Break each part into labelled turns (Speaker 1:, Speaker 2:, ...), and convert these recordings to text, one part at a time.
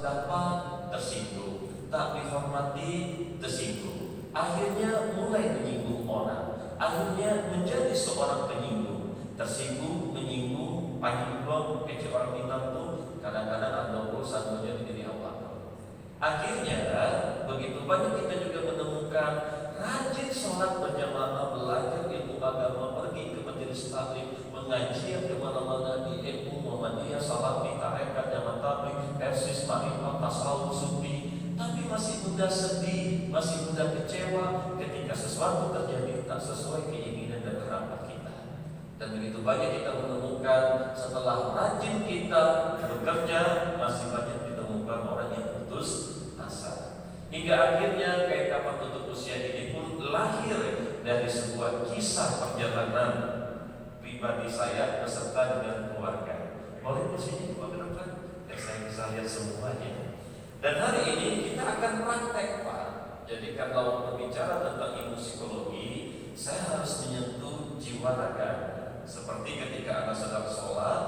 Speaker 1: dapat tersinggung, tak dihormati tersinggung. Akhirnya mulai menyinggung orang, akhirnya menjadi seorang penyinggung, tersinggung, menyinggung, panjang kecil orang hitam tuh kadang-kadang ada urusan menjadi diri Allah. Akhirnya begitu banyak kita juga menemukan rajin sholat berjamaah, belajar ilmu agama, pergi ke majelis taklim, mengaji ke mana-mana di ilmu Muhammadiyah, Salafi, Tarekat, Jamaah Tabligh, Persis, Ma'rifat, Tasawuf, Sufi, tapi masih mudah sedih, masih mudah kecewa ketika sesuatu terjadi tak sesuai keinginan dan harapan kita. Dan begitu banyak kita menemukan setelah rajin kita bekerja, masih banyak ditemukan orang yang putus asa. Hingga akhirnya kayak kapan tutup usia ini pun lahir dari sebuah kisah perjalanan pribadi saya beserta dengan keluarga. Boleh posisinya juga ke depan, saya bisa lihat semuanya. Dan hari ini kita akan praktek, Pak. Jadi kalau berbicara tentang ilmu psikologi, saya harus menyentuh jiwa raga. Seperti ketika Anda sedang sholat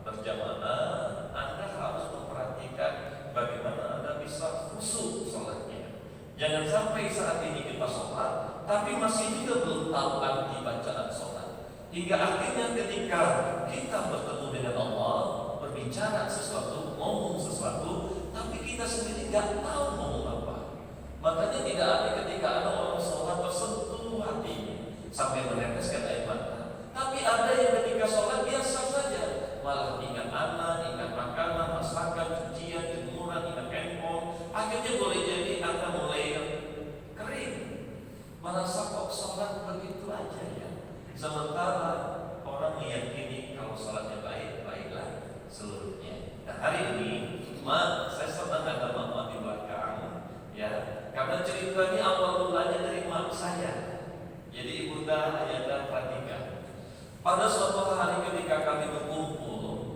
Speaker 1: berjamaah, Anda harus memperhatikan bagaimana Anda bisa khusyuk sholatnya. Jangan sampai saat ini kita sholat, tapi masih juga belum tahu arti bacaan sholat. Hingga akhirnya ketika kita bertemu dengan Allah, berbicara sesuatu, ngomong sesuatu, tapi kita sendiri nggak tahu ngomong apa. Makanya tidak ada ketika ada orang sholat tersentuh hatinya sampai meneteskan air mata. Tapi ada yang ketika sholat biasa saja, malah ingat anak, ingat makanan, masakan, cucian, jemuran, ingat handphone. Akhirnya boleh jadi Anda mulai kering, merasa kok sholat begitu aja ya. Sementara orang meyakini kalau sholatnya baik, baiklah seluruhnya. Nah hari ini, saya senang ada mama di belakang, ya, karena ceritanya awal mulanya dari mak saya. Jadi ibunda ayahnya perhatikan. Pada suatu hari ketika kami berkumpul,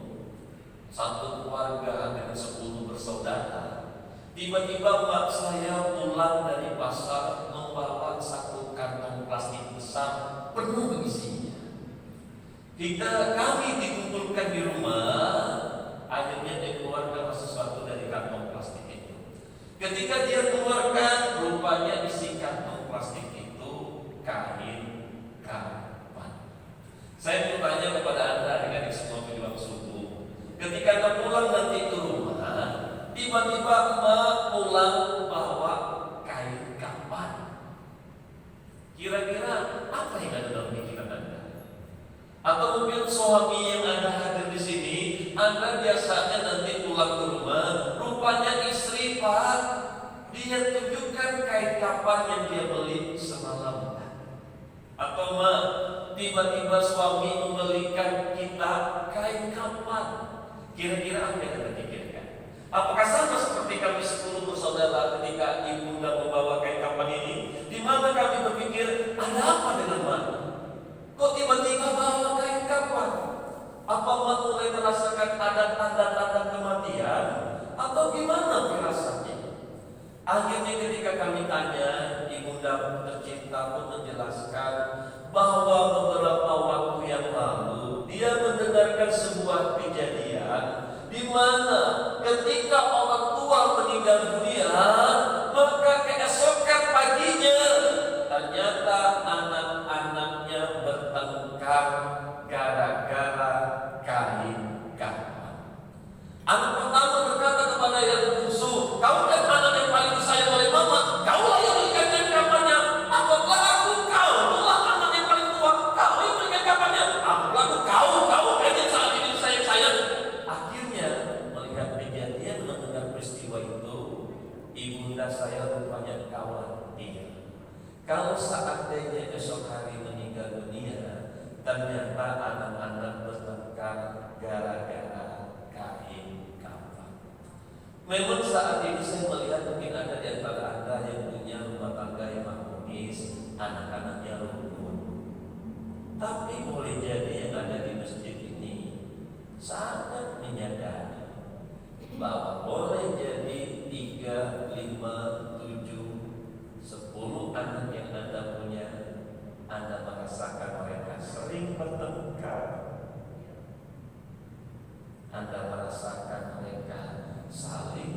Speaker 1: satu keluarga dengan 10 bersaudara, tiba-tiba mak saya pulang dari pasar membawa satu kantong plastik besar penuh isinya. Kami dikumpulkan di rumah, akhirnya dia keluarkan sesuatu dari kantong plastik itu. Ketika dia keluarkan, rupanya isi kantong plastik itu kain kapan. Saya mau tanya kepada Anda adik-adik semua menjelang subuh. Ketika Anda pulang nanti ke rumah, tiba-tiba emak pulang bawa kain kapan. Kira-kira apa yang ada dalam pikiran Anda? Atau mungkin suami yang Anda hadir di sini, Anda biasanya nanti pulang ke rumah, rupanya istri Pak, dia tunjukkan kain kapan yang dia beli semalam. Atau Mak, tiba-tiba suami membelikan kita kain kapan. Kira-kira apa yang Anda pikirkan? Apakah sama seperti kami 10 bersaudara ketika ibunda membawa kain kapan ini? Di mana kami berpikir, ada apa dengan Mak? Kok tiba-tiba bawa kain kapan? Apa Mak mulai merasakan ada tanda-tanda kematian? Atau gimana firasatnya? Akhirnya ketika kami tanya, ibunda tercinta pun menjelaskan bahwa beberapa waktu yang lalu dia mendengarkan sebuah kejadian di mana ketika orang tua meninggal dunia, maka keesokan paginya ternyata anak-anaknya bertengkar gara-gara kain kapan. Anak pertama berkata kepada yang bungsu, "Kau kan anak yang paling disayang oleh mama, kaulah yang berikan kain kapannya. Apa pelaku kau? Tulah anak yang paling tua, kau yang berikan kapannya. Apa pelaku kau aja saat ini sayang-sayang." Akhirnya melihat kejadian, mendengar peristiwa itu, ibunda saya rupanya khawatir. Kalau seandainya esok hari meninggal dunia, ternyata anak-anak bertengkar gara-gara kain kapan. Memang saat ini saya melihat mungkin ada di antara Anda yang punya rumah tangga yang harmonis, anak-anaknya rukun. Tapi boleh jadi yang ada di masjid ini sangat menyadari bahwa boleh jadi 3, 5, 7, 10 anak yang Anda punya, Anda merasakan mereka sering bertengkar. Anda merasakan mereka saling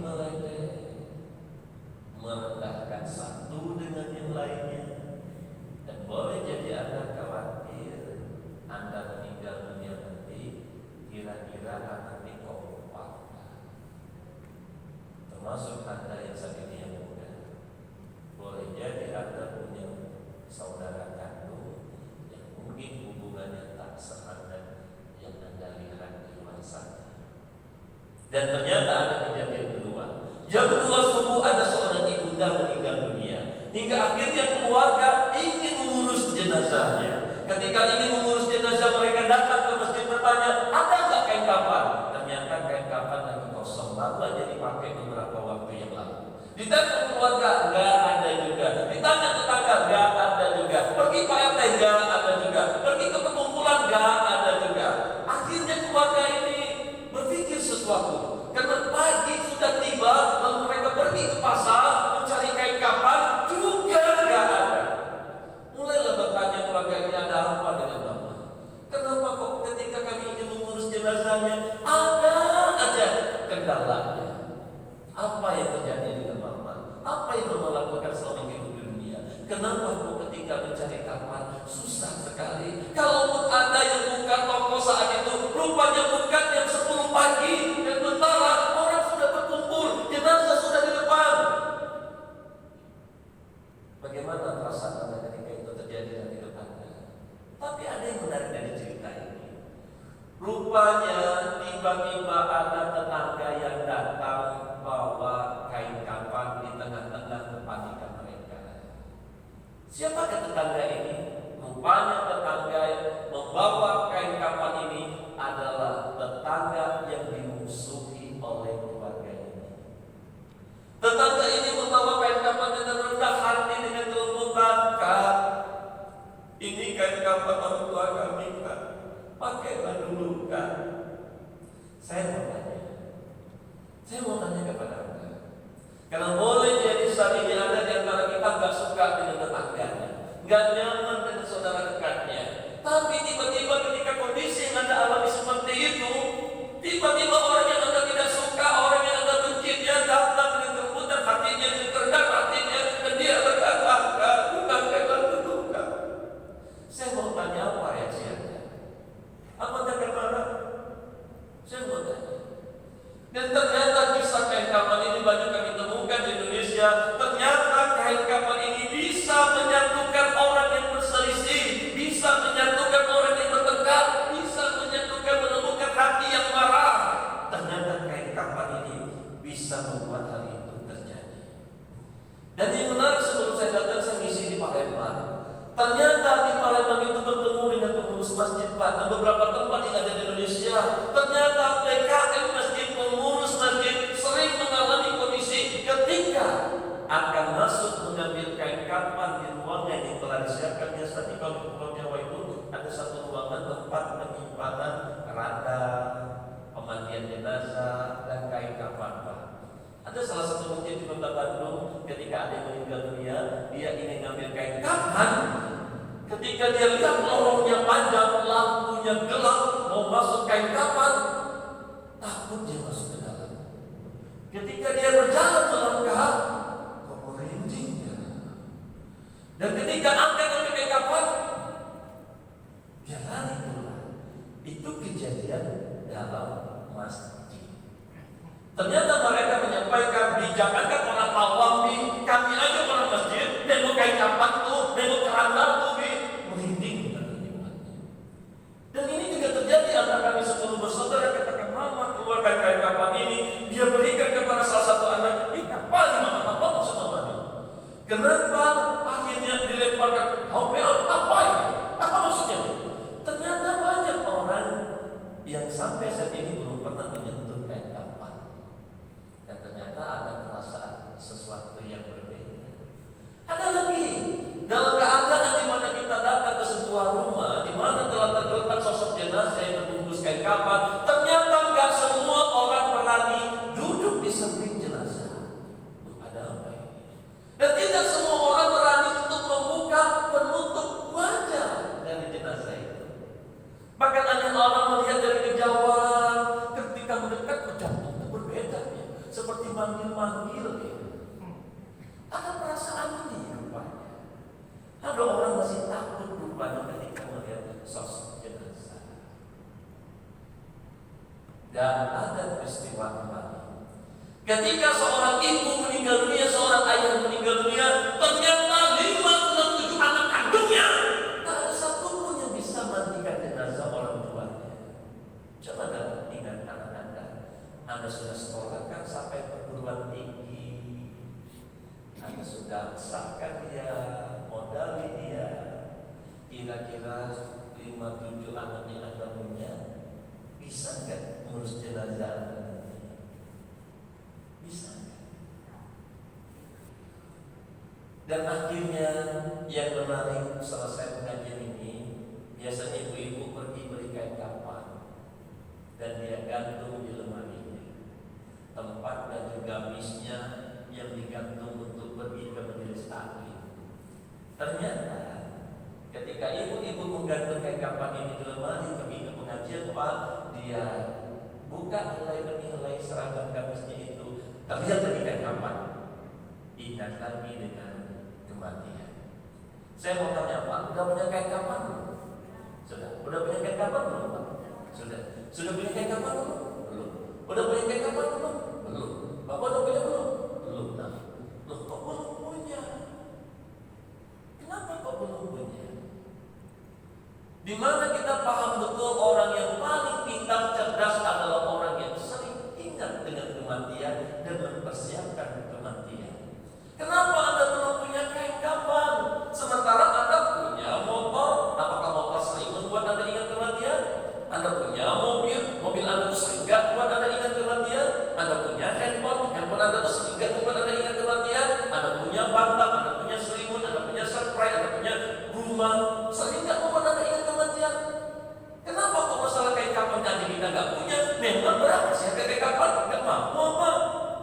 Speaker 1: termasuk Anda yang saat ini yang muda. Boleh jadi Anda punya saudara kandung yang mungkin hubungannya tak sehangat yang Anda lihat di luar sana. Dan ternyata ada kejadian kedua. Yang kedua subuh ada seorang ibunda meninggal dunia. Hingga akhirnya keluarga ingin mengurus jenazahnya. Ketika ingin mengurus jenazah, mereka datang ke masjid bertanya, ada nggak kain kafan? Ternyata kain kafan lagi kosong, baru aja dipakai beberapa waktu yang lalu. Ditanya keluarga, nggak ada juga. Ditanya tetangga, nggak ada juga. Pergi Pak RT, nggak ada juga. Pergi ke perkumpulan, nggak ada juga. Akhirnya keluarga ini berpikir sesuatu. Karena pagi sudah tiba, lalu mereka pergi ke pasar mencari kain kafan, juga nggak ada. Mulailah bertanya keluarga ini, ada apa dengan Bapak? Kenapa kok ketika kami ingin mengurus jenazahnya ada aja kendalanya? Apa yang terjadi dengan Bapak? Apa yang Bapak lakukan selama hidup di dunia? Kenapa kok ketika mencari kafan susah sekali? Kalaupun ada yang buka toko saat itu, rupanya bukan jam 10 pagi dan bentar orang sudah berkumpul, jenazah sudah di depan. Bagaimana perasaan Anda ketika itu terjadi dalam hidup Anda? Tapi ada yang menarik dari cerita ini. Rupanya tiba-tiba ada tetangga yang datang bawa kain kafan di tengah-tengah kepanikan mereka. Siapakah tetangga ini? Rupanya tetangga yang membawa kain kafan ini adalah tetangga yang dimusuhi oleh keluarga ini. Tetangga ini membawa kain kafan dengan rendah hati, dengan kelembutan. Kak, ini kain kafan orang tua kami, Kak. Pakailah dulu, Kak. Saya mau tanya kepada Anda. Karena boleh jadi saat ini ada di antara kita nggak suka dengan tetangganya, nggak nyaman dengan saudara dekatnya. Tapi tiba-tiba ketika kondisi yang Anda alami seperti itu, tiba-tiba orang yang Anda tidak suka, orang yang Anda benci, dia datang dengan kelembutan hatinya, dengan kerendahan hatinya, dan dia berkata, bukan dulu, Kak. Saya mau tanya apa reaksi Anda? Apa Anda akan marah? Saya mau tanya. Dan ternyata kisah kain kafan ini banyak kami temukan di Indonesia. Ternyata kain kafan ini bisa menyatukan orang yang berselisih, bisa menyatukan orang yang bertengkar, bisa menemukan hati yang marah. Ternyata kain kafan ini bisa membuat hal itu terjadi. Dan yang menarik, sebelum saya datang saya ngisi di Palembang. Ternyata di Palembang itu bertemu dengan pengurus masjid Pak, dan beberapa tempat yang ada di Indonesia. Ternyata PKM masjid, pengurus masjid sering mengalami kondisi ketika akan masuk mengambil kain kafan di ruangan yang telah disiapkan. Biasanya kalau di Pulau Jawa itu ada satu ruangan tempat penyimpanan radar, pemandian jenazah, dan kain kafan Pak. Ada salah satu masjid di Kota Bandung, ketika ada yang meninggal dunia, dia ingin ngambil kain kafan. Ketika dia lihat lorongnya panjang, lampunya gelap, mau masuk kain kafan, takut dia masuk ke dalam. Ketika dia berjalan melangkah, kok merinding ya. Dan ketika angkat kain kafan, dia lari keluar. Itu kejadian dalam masjid. Ternyata mereka menyampaikan, jangankan orang awam nih, kami aja orang masjid, nengok kain kafan tuh, nengok keranda tuh, merinding. Dan ini juga terjadi antara kami 10 bersaudara. Katakan, mama keluarkan kain kafan ini, dia berikan kepada salah satu anak. Apa ini mama? Apa maksud mama ini? Kenapa akhirnya dilemparkan? Apa ini? Apa maksudnya? Ternyata banyak orang yang sampai saat ini belum pernah menyentuh kain kafan. Dan ternyata ada perasaan sesuatu yang berbeda. Ada lagi, dalam keadaan di mana kita datang ke sebuah rumah di mana telah terletak sosok jenazah yang terbungkus kain kafan, ternyata nggak semua orang berani duduk di samping jenazah. Ada apa ini? Dan tidak semua orang berani untuk membuka penutup wajah dari jenazah itu. Bahkan ada orang melihat dari kejauhan, ketika mendekat jantungnya berbeda, seperti manggil-manggil. Ada perasaan ini rupanya. Ada orang masih takut rupanya ketika melihat sosok jenazah. Dan ada peristiwa kembali Ketika seorang ibu meninggal dunia, seorang ayah meninggal dunia, ternyata 5 7 anak kandungnya tak ada satupun yang bisa mandikan jenazah orang tuanya. Coba ingat anak Anda sudah sekolahkan sampai perguruan tinggi, Anda sudah besarkan dia, modali dia, kira-kira 5 7 anak yang Anda punya, bisa nggak ngurus jenazah Anda? Bisa. Dan akhirnya yang menarik, selesai pengajian ini, biasanya ibu-ibu pergi beli kain kafan dan dia gantung di lemarinya, tempat dan juga misnya yang digantung untuk pergi ke majelis taklim. Ternyata ketika ibu-ibu menggantung kain kafan ini di lemari pergi ke pengajian, Pak, dia buka helai demi helai seragam gamisnya itu, terlihat lagi kain kafan. Ingat lagi dengan kematian. Saya mau tanya, Pak, udah punya kain kafan belum? Sudah. Udah punya kain kafan belum, Pak? Sudah. Sudah punya kain kafan belum? Belum. Udah punya kain kafan belum? Belum. Bapak udah punya belum? Belum. Nah, loh, kok belum punya? Kenapa kok belum punya? Di mana kita paham betul orang yang paling pintar, cerdas adalah orang yang sering ingat dengan kematian dan mempersiapkan kematian. Kenapa Anda belum punya kain kafan? Sementara Anda punya motor. Apakah motor sering membuat Anda ingat kematian? Anda punya mobil Anda itu sering gak buat Anda ingat kematian? Anda punya handphone Anda itu sering gak membuat Anda ingat kematian? Anda punya bantal, Anda punya selimut, Anda punya spray, Anda punya rumah, sering gak membuat Anda ingat kematian? Kenapa kok masalah kain kafan aja kita gak punya? Memang berapa sih kain kafan? Gak mampu apa?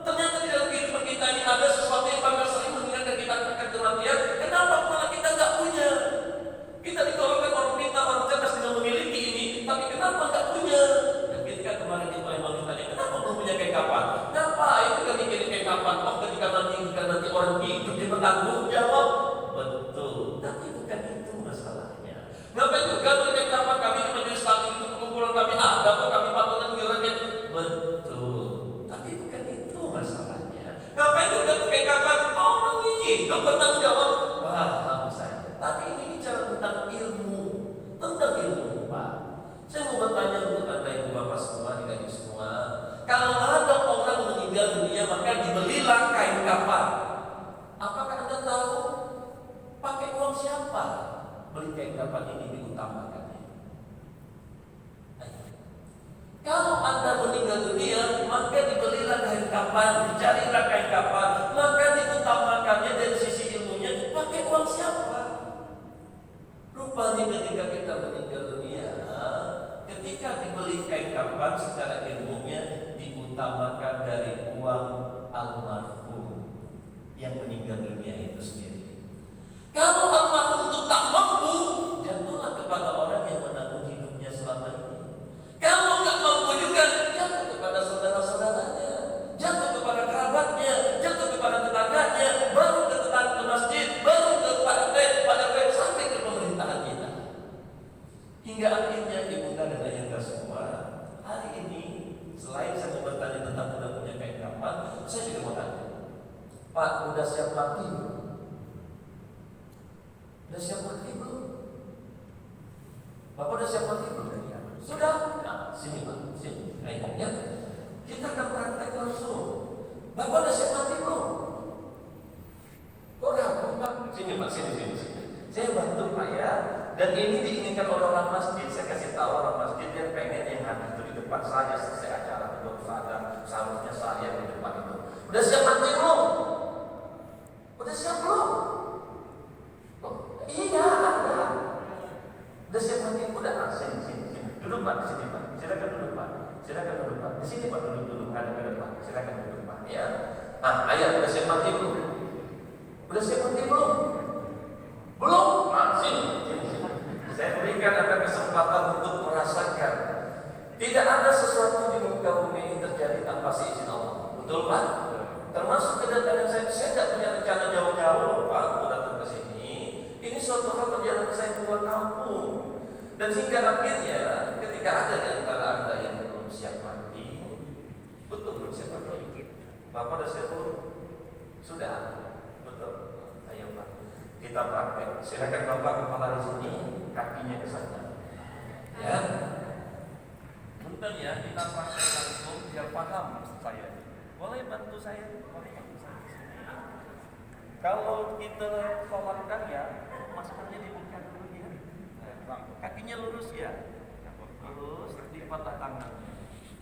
Speaker 1: Ternyata di dalam kehidupan kita ini ada sesuatu yang bakal sering mengingatkan kita akan kematian. Kenapa malah kita nggak punya? Kita ditolongkan orang pintar, orang cerdas dengan memiliki ini, tapi kenapa nggak punya? Dan ketika kemarin itu yang ditanya, kenapa belum punya kain kafan? Ngapain kita mikirin kain kafan? Oh, ketika nanti orang hidup dia bertanggung jawab. Betul, tapi bukan itu masalahnya. Ngapain juga beli kain kafan? Kami di majelis taklim itu kumpulan kami ada kok, kami patutan gilirannya. Betul, tapi bukan itu masalahnya. Ngapain juga pakai kafan? Orang ini nggak bertanggung jawab. Paham saja. Tapi ini bicara tentang ilmu, Pak. Saya mau bertanya untuk Anda ibu bapak semua, adik-adik semua. Kalau ada orang meninggal dunia maka dibelilah kain kafan. Apakah Anda tahu pakai uang siapa beli kain kafan ini diutamakan? Kalau Anda meninggal dunia, maka dibelilah kain kafan, dicarilah kain kafan, maka diutamakannya dari sisi ilmunya, pakai uang siapa? Rupanya ketika kita meninggal dunia, ketika dibeli kain kafan secara ilmunya diutamakan dari uang almarhum yang meninggal dunia itu sendiri. Kalau almarhum itu tak mampu, jatuhlah kepada orang yang menanggung hidupnya selama ini. Kalau nggak mampu juga, jatuh kepada saudara-saudaranya, jatuh kepada kerabatnya, jatuh kepada tetangganya, baru ke tetangga ke masjid, baru ke pada sampai ke pemerintahan kita. Hingga akhirnya ibunda dan ayah semua, hari ini selain saya mau bertanya tentang udah punya kain kafan, saya juga mau tanya, Pak, udah siap mati? Udah siap mati belum? Bapak udah siap mati belum? Sudah? Nah, sini Pak, sini. Ya. Kita akan praktek langsung. Bapak udah siap mati belum? Kok udah, Pak? Sini Pak, sini. Saya bantu Pak ya. Dan ini diinginkan oleh orang masjid. Saya kasih tahu orang masjid dia pengen yang hadir itu di depan saya selesai acara itu. Seharusnya saya di depan itu. Udah siap mati belum? Udah siap belum? Oh, iya, ada. Udah siap mati? Udah, sini. Duduk Pak, di sini Pak. Silakan duduk Pak. Di sini Pak, duduk. Ada Pak. Silakan duduk Pak. Ya. Ah, ayah udah siap mati belum? Udah siap mati belum? Belum? Nah, sini. Saya berikan Anda kesempatan untuk merasakan. Tidak ada sesuatu di muka bumi ini terjadi tanpa seizin Allah. Betul Pak? Termasuk kedatangan saya tidak punya rencana jauh-jauh Pak untuk datang ke sini. Ini suatu hal perjalanan saya keluar kampung. Dan hingga akhirnya ketika ada di antara Anda yang belum siap mati, betul belum siap mati. Bapak udah siap belum? Sudah? Betul. Ayo Pak, kita praktek. Silakan Bapak kepala di sini, kakinya ke sana. Ya. Bentar ya, kita praktek langsung biar paham saya. Boleh bantu saya? Boleh bantu saya? Kalau kita sholatkan ya, maskernya dibuka dulu ya. Kakinya lurus ya. Lurus, dipatah tangan.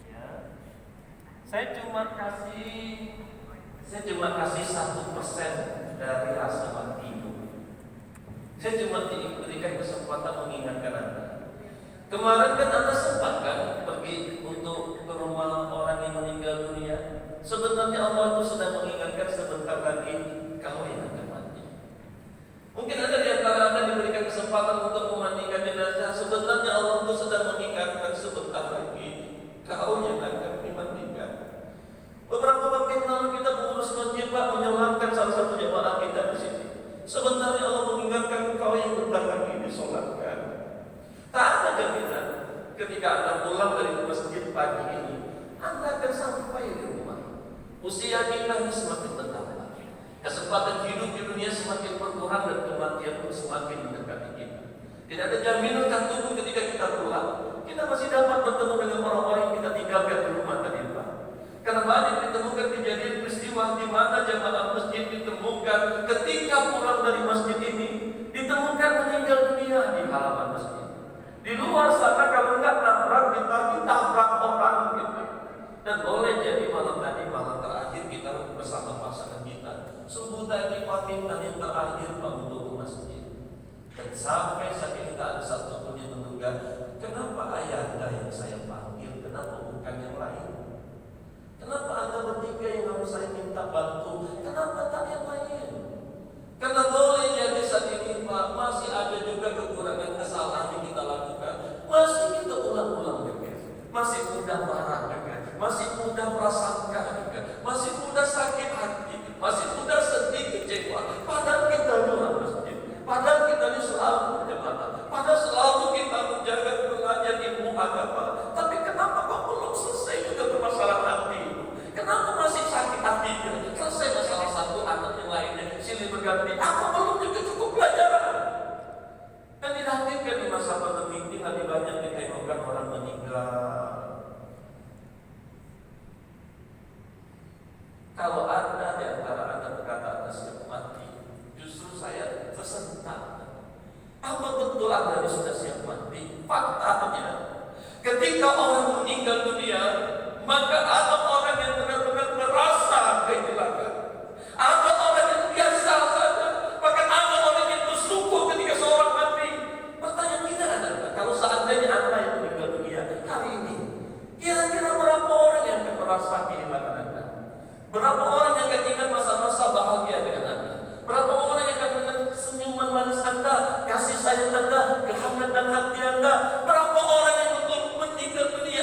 Speaker 1: Ya. Saya cuma kasih 1% dari rasa matimu. Saya cuma diberikan kesempatan mengingatkan Anda. Kemarin kan Anda sempat kan pergi untuk ke rumah orang yang meninggal dunia. Sebenarnya Allah itu sudah mengingatkan sebentar lagi kau yang akan mati. Mungkin ada di antara Anda diberikan kesempatan untuk memandikan jenazah. Sebenarnya Allah itu sudah mengingatkan sebentar lagi kau yang akan dimandikan. Beberapa waktu yang lalu kita mengurus masjid Pak, menyelamkan salah satu jemaah kita di sini. Sebenarnya Allah mengingatkan kau yang bentar lagi disolatkan. Tak ada jaminan ketika Anda pulang dari masjid pagi ini, Anda akan sampai di rumah. Usia kita ini semakin bertambah. Kesempatan hidup di dunia semakin berkurang dan kematian pun semakin mendekati kita. Tidak ada jaminan kan tunggu ketika kita pulang, kita masih dapat bertemu dengan orang-orang yang kita tinggalkan di rumah tadi Pak. Karena banyak ditemukan kejadian peristiwa di mana jamaah masjid ditemukan ketika pulang dari masjid ini, ditemukan meninggal dunia di halaman masjid. Di luar sana kalau enggak nabrak kita ditabrak orang gitu. Dan boleh jadi malam tadi malam terakhir kita bersama pasangan kita. Subuh tadi pamitan yang terakhir Pak untuk ke masjid. Dan sampai saat ini tak ada satu pun yang menduga kenapa ayah anda yang saya panggil, kenapa bukan yang lain? Kenapa anda bertiga yang harus saya minta bantu? Kenapa tak yang lain? Karena boleh jadi saat ini Pak masih ada juga kekurangan kesalahan yang kita lakukan. Masih kita ulang-ulang juga. Masih mudah marah juga. Masih mudah prasangka juga. Masih mudah sakit hati. Masih mudah sedih kecewa. Padahal kita dalam masjid. Padahal kita ini selalu berjamaah. Padahal selalu kita menjaga belajar ilmu agama. Tapi kenapa kok belum selesai juga permasalahan hati? Kenapa masih sakit hatinya? Selesai masalah satu, anak yang lainnya silih berganti. Apa belum juga cukup pelajaran? Dan dihadirkan di masa pandemi ini lebih banyak ditemukan orang meninggal. Kalau ada di antara anda berkata anda siap mati, justru saya tersentak. Apa betul anda ini sudah siap mati? Faktanya, ketika orang meninggal dunia, maka ada orang yang benar-benar merasa kehilangan. Ada orang yang biasa saja, bahkan ada orang yang bersyukur ketika seorang mati. Pertanyaan kita adalah, kalau seandainya anda yang meninggal dunia hari ini, kira-kira berapa orang yang akan merasa kehilangan anda? Berapa orang yang akan ingat masa-masa bahagia dengan anda? Berapa orang yang akan ingat senyuman manis anda, kasih sayang anda, kehangatan hati anda? Berapa orang yang betul meninggal dunia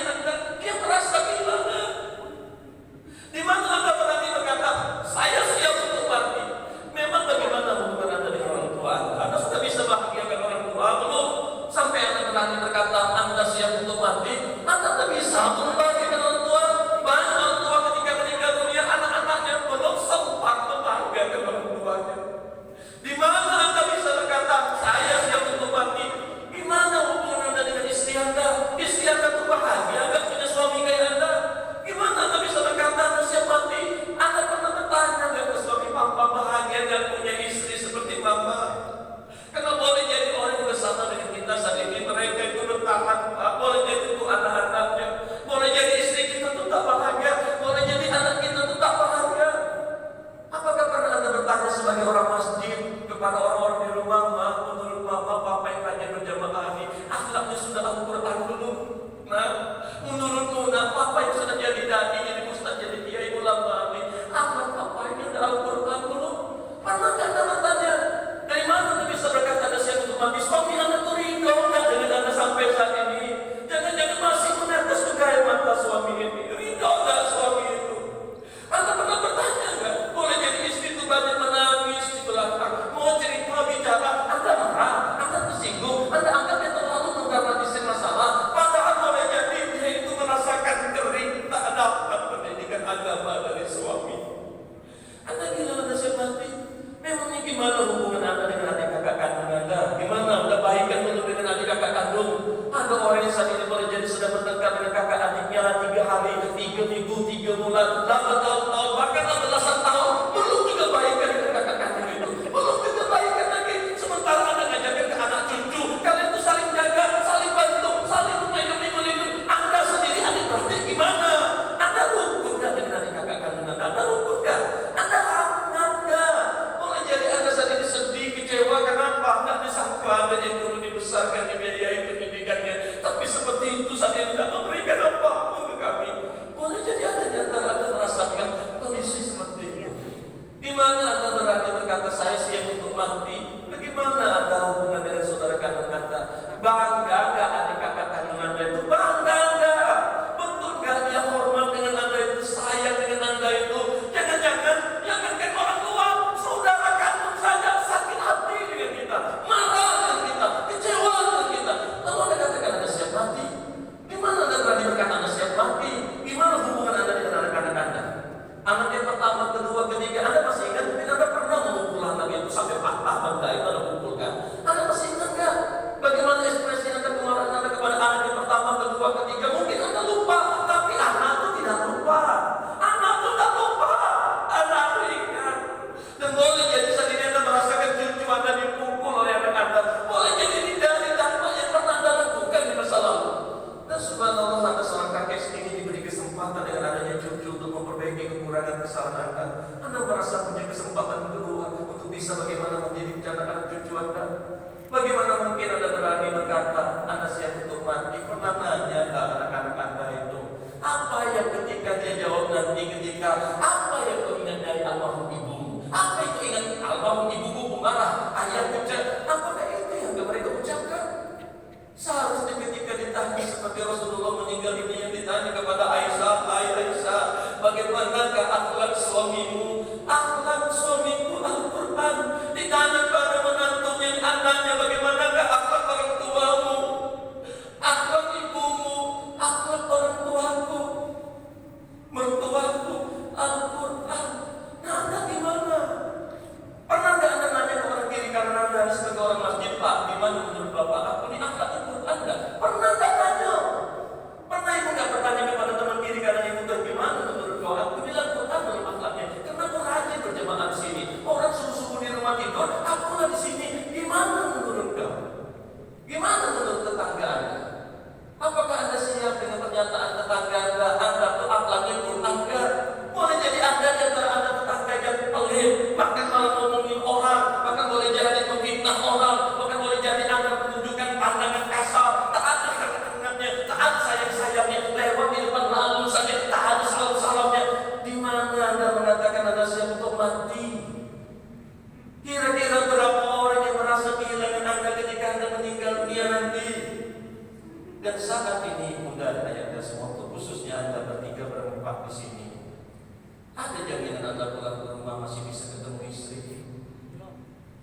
Speaker 1: rumah masih bisa ketemu istri,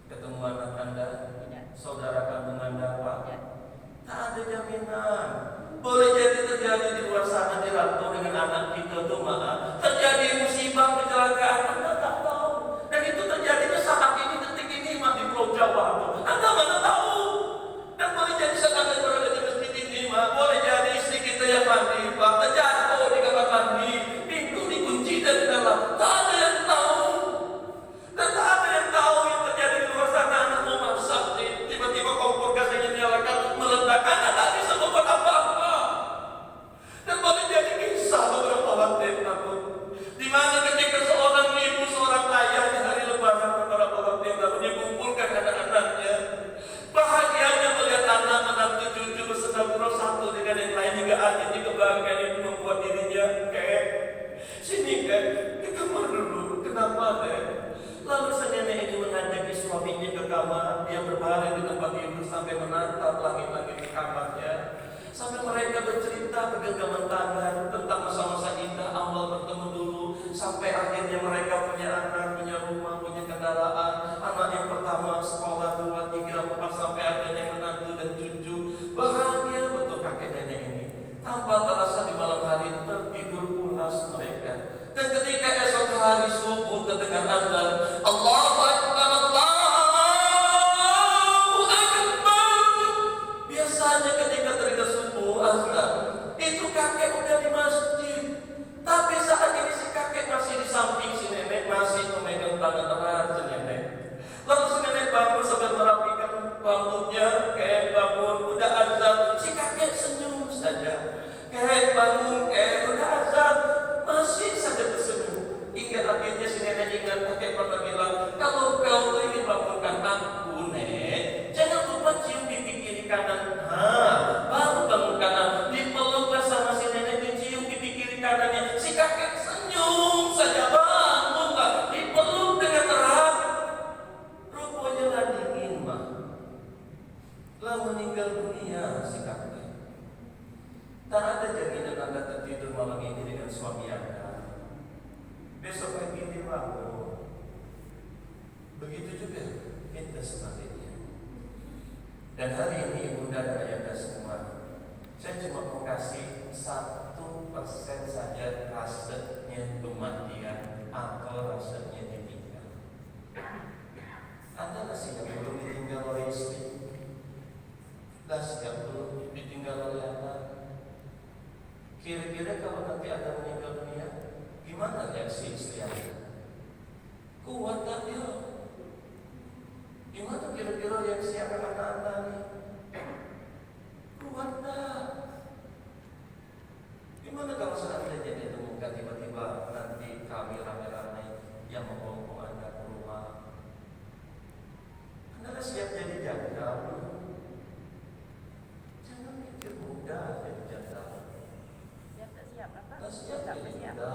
Speaker 1: ketemu anak Anda, saudara kandung Anda, Pak. Tak ada jaminan. Boleh jadi terjadi di luar sana dirantau dengan anak kita tuh, maaf. Terjadi musibah, kecelakaan, Anda tak tahu. Dan itu terjadinya saat ini, detik ini, di Pulau Jawa. Anda mana tahu? Dan boleh jadi saat Anda berada di masjid ini, boleh jadi istri kita yang mandi, Pak, terjatuh di kamar mandi, pintu dikunci dari dalam. Tak ada yang tahu. Dan tak ada yang tahu yang terjadi di luar sana. Anak mau masak, tiba-tiba kompor gasnya dinyalakan, meledak. Anda tak bisa membuat apa-apa. Dan boleh jadi kisah beberapa waktu takut, di mana ketika seorang ibu, seorang ayah di hari Lebaran beberapa waktu yang lalu dikumpulkan anak-anaknya, bahagianya melihat anak, menantu, cucu bersedang satu dengan yang lain, hingga akhirnya kebahagiaan itu membuat dirinya kayak sini kan, kita mau dulu, kenapa deh? Lalu sang nenek ini mengajak suaminya ke kamar. Dia berbaring di tempat tidur sampai menatap langit-langit di kamarnya, sampai mereka bercerita bergenggaman tangan tentang masa-masa indah awal bertemu dulu, sampai akhirnya mereka punya anak, punya rumah, punya kendaraan. Anak yang pertama sekolah 2, 3, 4, sampai akhirnya menantu dan cucu. Bahagia betul kakek nenek ini. Tanpa terasa di malam hari tertidur pulas mereka. Dan ketika esok hari subuh terdengar azan, Allahu Akbar, Allahu Akbar. Biasanya ketika terdengar subuh azan, itu kakek udah di masjid. Tapi saat ini si kakek masih di samping si nenek, masih memegang tangan erat si nenek. Lalu si nenek bangun sambil merapikan rambutnya, kayak bangun udah azan. Si kakek senyum saja. Kayak bangun, kayak udah azan, masih saja tersenyum. Hingga akhirnya si nenek ingat kakek pernah bilang, kalau kau ingin bangunkan aku, Nek, jangan lupa cium pipi kiri kanan. Baru bangunkan aku. Dipeluklah sama si nenek, dicium pipi kiri kanannya. Si kakek senyum saja, bangunlah, dipeluk dengan erat. Rupanya lah dingin, mah. Lah meninggal dunia si kakek. Tak ada jaminan Anda tertidur malam ini dengan suami Anda. Besok pagi dibangun. Begitu juga kita sebaliknya. Dan hari ini Bunda dan Ayahanda semua, saya cuma mau kasih 1% saja rasanya kematian atau rasanya ditinggal. Anda masih yang belum ditinggal oleh istri, masih yang belum ditinggal oleh anak. Kira-kira kalau nanti Anda meninggal dunia, gimana reaksi istri Anda? Kuat tak dia? Gimana kira-kira reaksi anak-anak Anda nih? Kuat tak? Gimana kalau seandainya ditemukan tiba-tiba nanti kami ramai-ramai yang membawa Anda ke rumah? Anda siap jadi janda? Jangan mikir muda jadi janda. Siap jadi janda.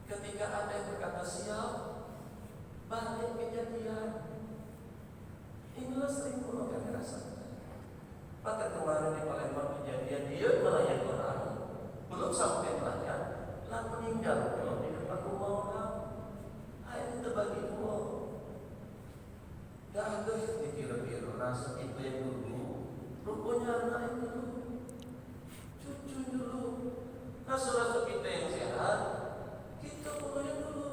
Speaker 1: Ketika ada yang berkata siap, banyak kejadian. Inilah sering pun kami rasakan. Pada kemarin di Palembang kejadian dia melayani orang, belum sampai melayani, lah meninggal di depan rumah orang. Akhirnya terbagi dua. Gak ada yang dikira-kira rasa itu yang dulu, rupanya anak yang dulu, cucu dulu, rasa-rasa kita yang sehat, kita mulai dulu,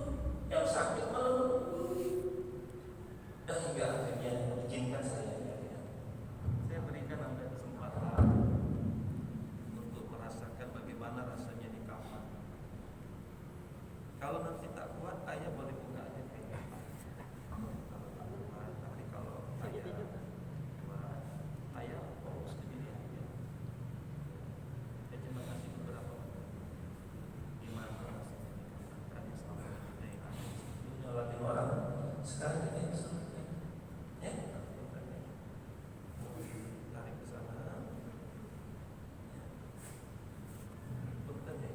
Speaker 1: yang sakit malah dulu. Dan hingga akhirnya izinkan saya berikan Anda kesempatan untuk merasakan bagaimana rasanya di kamar. Kalau nanti tak kuat, ayah boleh buka aja. Tapi kalau ayah fokus sendiri aja. Saya cuma kasih beberapa gimana rasanya kan yang selama kita yang nyolatin orang sekarang kita yang selama ya tarik ke sana bukan ya.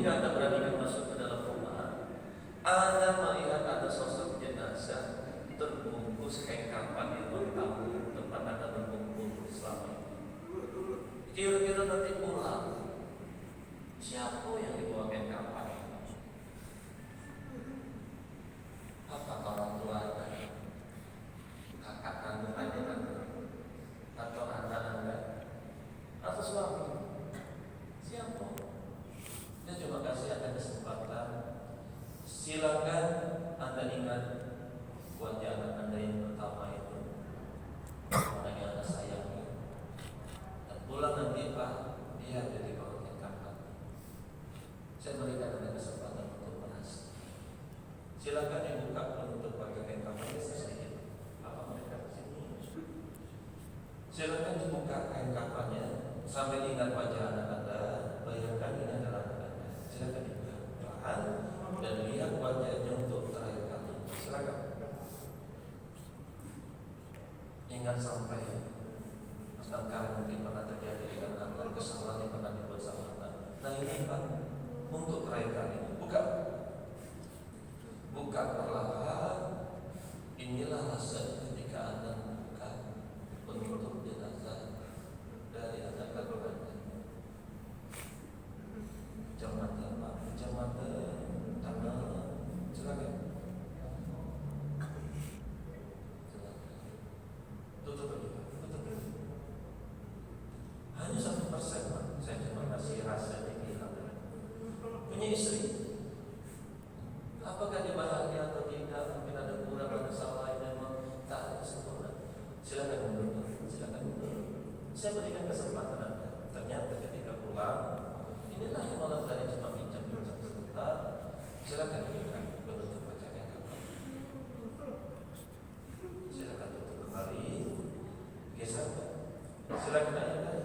Speaker 1: ketika Anda beranikan masuk ke dalam rumah, Anda melihat ada sosok jenazah terbungkus kain kafan di ruang tamu tempat Anda berkumpul selama ini. Kira-kira nanti pulang, siapa yang dibawa kain kafan? Apa orang tua Anda, kakak kandung Anda, atau anak Anda, atau suami? Siapa? Dia cuma kasih Anda kesempatan. Silakan Anda ingat wajah anak Anda yang pertama itu, anak yang Anda sayangi. Dan pulang nanti Pak, dia ada di bawah kain kafan. Saya berikan Anda kesempatan untuk merasa. Silakan dibuka penutup pakai kain kafan sedikit. Apa mereka di sini? Silakan dibuka kain kafannya sampai ingat wajah anak Anda. Bayangkan ini adalah anak Anda. Silakan dibuka perlahan dan lihat wajahnya untuk terakhir kali. Silakan. Ingat sampai tentang mungkin pernah terjadi dengan Anda, kesalahan yang pernah dibuat sama Anda. Nah ini Pak, untuk terakhir kali buka. Buka perlahan. Inilah rasa ketika Anda membuka penutup jenazah dari anak kandung Anda. Jangan Pak, jangan tangan. Silakan. Tutup dulu, tutup dulu. Hanya 1%, Pak. Saya cuma kasih rasa ini. Punya istri. Apakah dia bahagia atau tidak? Mungkin ada kurang, ada salah yang memang tak ada sempurna. Silakan mundur, silakan mundur. Saya berikan kesempatan Anda. Ternyata ketika pulang, inilah yang malam tadi cuma bincang-bincang sebentar. Silakan berikan penutup bacaan kapan. Silakan tutup kembali. Geserkan. Silakan ayah.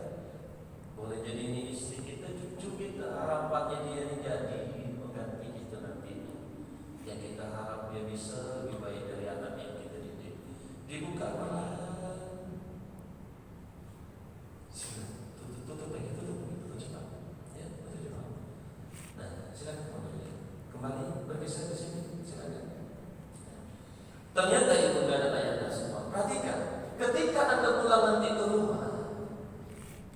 Speaker 1: Boleh jadi ini istri kita, cucu kita, harapannya dia ini jadi mengganti kita nanti. Yang kita harap dia bisa lebih baik dari anak yang kita didik. Dibuka malah. Tutup lagi, tutup cepat. Ya, tutup cepat. Nah, silakan kembali bergeser ke sini. Silakan. Ternyata ibu dan ayah semua. Perhatikan, ketika Anda pulang nanti ke rumah,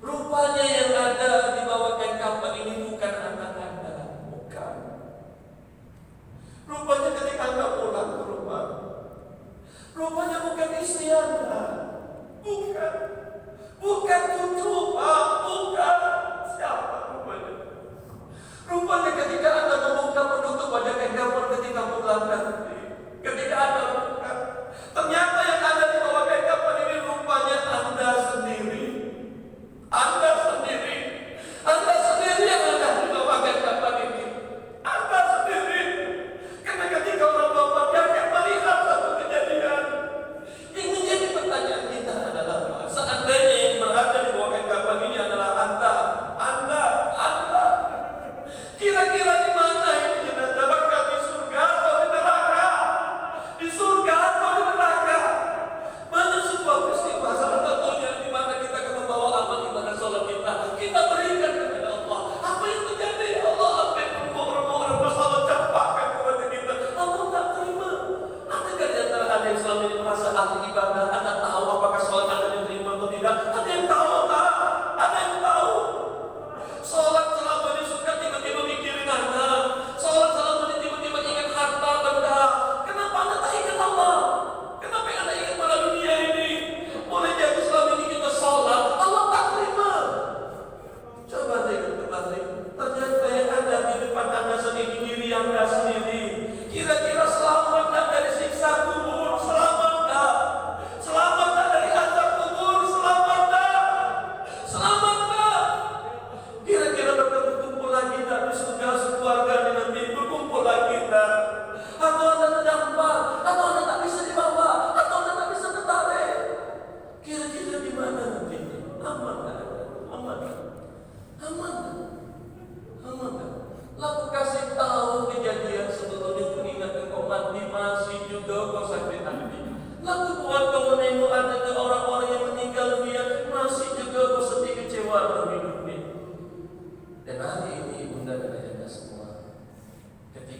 Speaker 1: rupanya yang ada di bawah kain kafan ini bukan anak Anda, bukan. Rupanya ketika Anda pulang ke rumah, rupanya bukan istri Anda, bukan. Bukan cucu, Pak, bukan. Siapa rupanya? Rupanya ketika Anda membuka penutup wajah kain kafan ketika pulang nanti, ketika Anda buka, ternyata yang ada di bawah kain kafan ini rupanya Anda sendiri.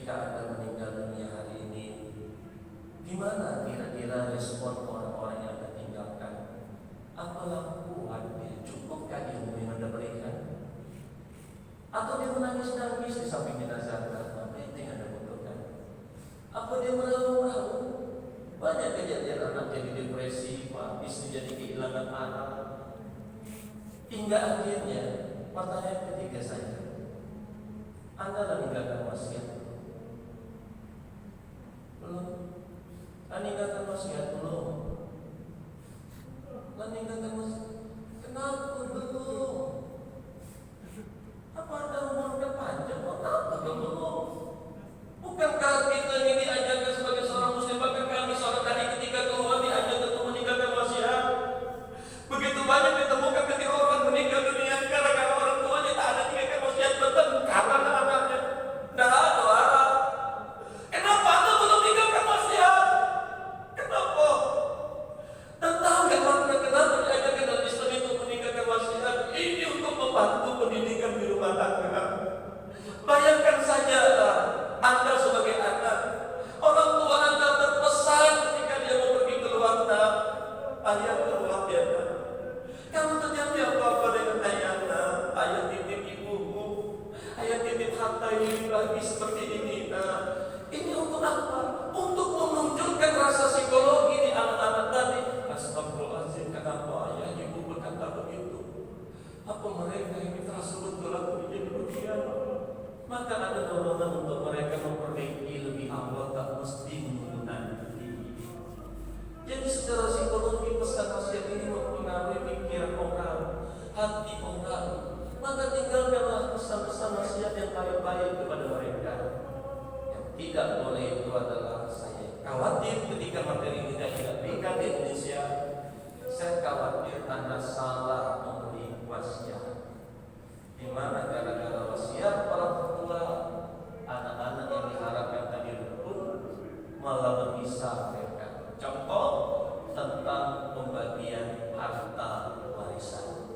Speaker 1: Ketika Anda meninggal dunia hari ini, gimana kira-kira respon orang-orang yang Anda tinggalkan? Apalah kuatnya, cukupkah ilmu yang Anda berikan? Atau dia menangis-nangis di samping jenazah Anda? Apa itu yang Anda butuhkan? Apa dia meraung-raung? Banyak kejadian anak jadi depresi, Pak, istri jadi kehilangan anak. Hingga akhirnya pertanyaan ketiga saya, Anda meninggalkan wasiat belum? Meninggalkan wasiat belum? Meninggalkan wasiat kenapa belum? Apa Anda umurnya panjang? Kenapa belum? Bukankah kita ini diajarkan sebagai seorang muslim, bahkan kami seorang tadi ketika keluar diajarkan untuk meninggalkan wasiat? Begitu banyak ditemukan ketika orang meninggal dunia karena orang tuanya tak ada tinggalkan wasiat, bertengkar dengan anaknya. Dah ada arah. Kenapa Anda belum tinggalkan wasiat? Kenapa? Dan tahu nggak makna kenapa diajarkan dalam Islam itu meninggalkan wasiat? Ini untuk membantu pendidikan di rumah tangga. Bayangkan saja Anda sebagai anak, orang tua Anda berpesan ketika dia mau pergi keluar, ayah keluar ya. Kalau terjadi apa-apa dengan ayah, ayah titip ibumu, ayah titip harta ini lagi seperti ini. Ini untuk apa? Untuk memunculkan rasa psikologi di anak-anak tadi. Astagfirullahaladzim, kenapa ayah ibu berkata begitu? Apa mereka ini terasa betul aku menjadi bagian? Maka ada dorongan untuk mereka memperbaiki lebih awal, tak mesti menunggu nanti. Jadi secara psikologi pesan wasiat ini mempengaruhi pikiran orang, hati orang. Maka tinggalkanlah pesan-pesan wasiat yang baik-baik kepada mereka. Yang tidak boleh itu adalah saya khawatir ketika materi ini tidak diberikan di Indonesia. Saya khawatir Anda salah memberi wasiat, di mana gara-gara wasiat para tua, anak-anak yang diharapkan tadi pun malah berpisah mereka. Contoh tentang pembagian harta warisan.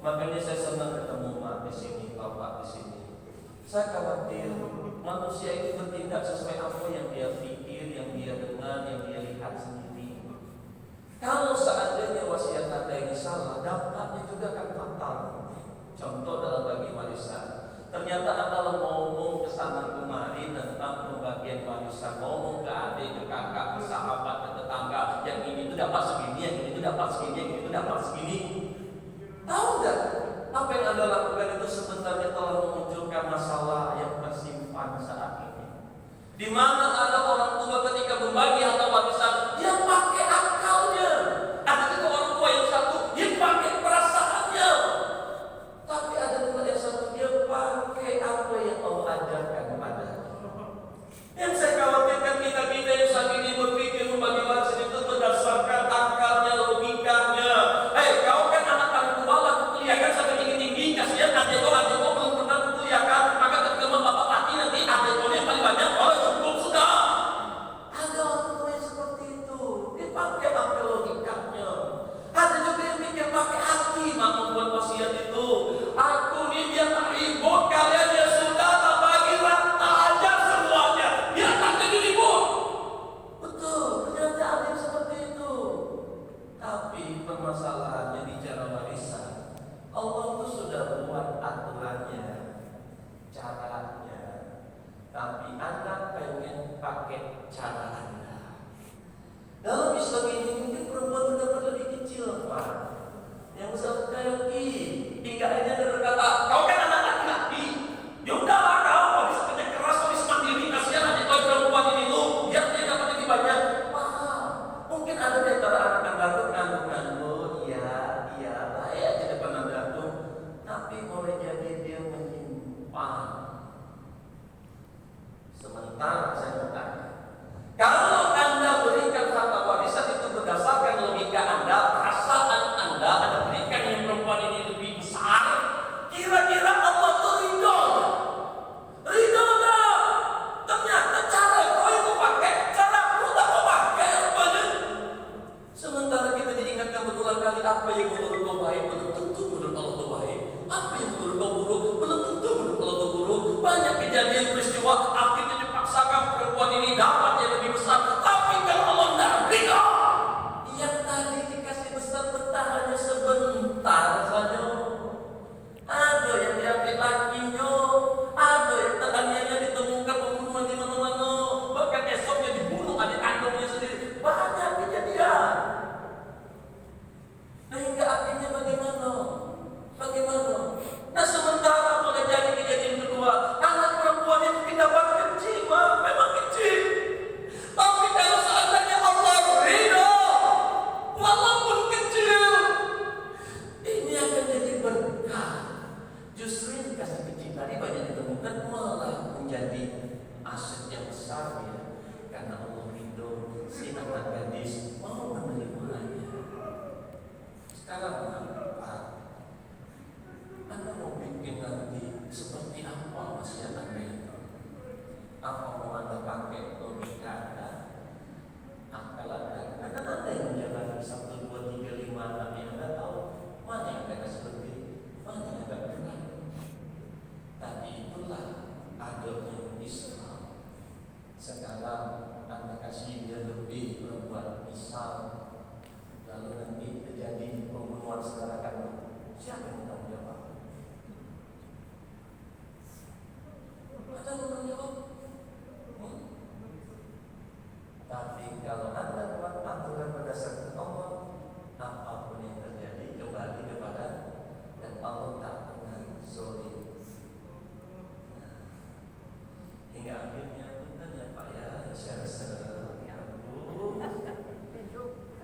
Speaker 1: Makanya saya senang ketemu Mak di sini, Bapak di sini. Saya khawatir manusia itu bertindak sesuai apa yang dia pikir, yang dia dengar, yang dia lihat sendiri. Kalau seandainya wasiat Anda ini salah, dampaknya juga akan fatal. Contoh dalam bagi warisan, ternyata Anda ngomong ke sana kemari tentang pembagian warisan, ngomong ke adik, ke kakak, ke sahabat, ke tetangga, yang ini itu dapat segini, yang ini itu dapat segini, yang ini itu dapat segini. Tahu nggak? Apa yang Anda lakukan itu sebenarnya telah memunculkan masalah yang tersimpan saat ini. Di mana ada orang tua ketika membagi harta warisan, dia pakai akalnya. Ada juga orang tua yang satu, dia pakai perasaannya. Tapi ada juga yang satu, dia pakai apa yang Allah ajarkan kepadanya. Yang saya khawatirkan kita yang saat ini berpikir membagi warisan itu berdasarkan akalnya, logikanya. Kau kan anak paling tua lah, kuliah kan sampai tinggi-tinggi, kasihan adik kau belum pernah kuliah kan, maka ketika bapak mati nanti adik kau yang paling banyak, cukup sudah. Ada orang tua yang seperti itu, dia pakai akal logikanya. Ada juga yang mikir pakai hati, mak membuat wasiat itu. Aku ini biar tak ribut, kalian ya sudah tak bagi rata aja semuanya, biar tak jadi ribut. Betul, ternyata ada yang seperti itu. Tapi permasalahannya di cara warisan, Allah itu sudah buat aturannya, caranya. Tapi Anda pengen pakai cara Anda. Dalam Islam ini mungkin perempuan dapat lebih kecil, Pak. Yang besar kayak hingga akhirnya dia berkata, kau kan anak laki-laki, ya udahlah kau bisa kerja keras, kau bisa mandiri, kasihan aja kau perempuan ini lu, biar dia dapat lebih banyak. Paham? Mungkin ada di antara anak Anda nganggur, iya, baik aja depan Anda tuh, tapi boleh jadi dia menyimpan. Sementara saya bertanya, kalau Anda berikan harta warisan itu berdasarkan logika Anda, perasaan Anda berikan yang perempuan ini lebih besar, kira-kira Allah itu ridho? Ridho enggak? Ternyata cara kau itu pakai, cara aku tak mau pakai rupanya. Sementara kita diingatkan berulang kali, apa yang menurut kau baik belum tentu menurut Allah itu baik. Apa yang menurut kau buruk belum tentu menurut Allah itu buruk. Banyak kejadian peristiwa akhirnya dipaksa yang besar ya, karena Allah ridho si anak gadis mau menerimanya. Sekarang Pak, Anda mau bikin nanti seperti apa wasiat Anda itu? Apa mau Anda pakai logika Anda? Akal Anda? Karena Anda yang menjalani 1, 2, 3, 5 anak yang Anda tahu mana yang Anda kasih lebih, mana yang Anda kurang. Tapi itulah adabnya Islam. Sekarang Anda kasih dia lebih berbuat misal, lalu nanti terjadi pembunuhan secara kandung, siapa yang bertanggung jawab? Ada bertanggung jawab? Tapi kalau Anda buat aturan berdasarkan Allah, apapun yang terjadi kembali kepada dan Allah tak pernah zalim. Hingga akhirnya benar ya Pak ya, saya rasa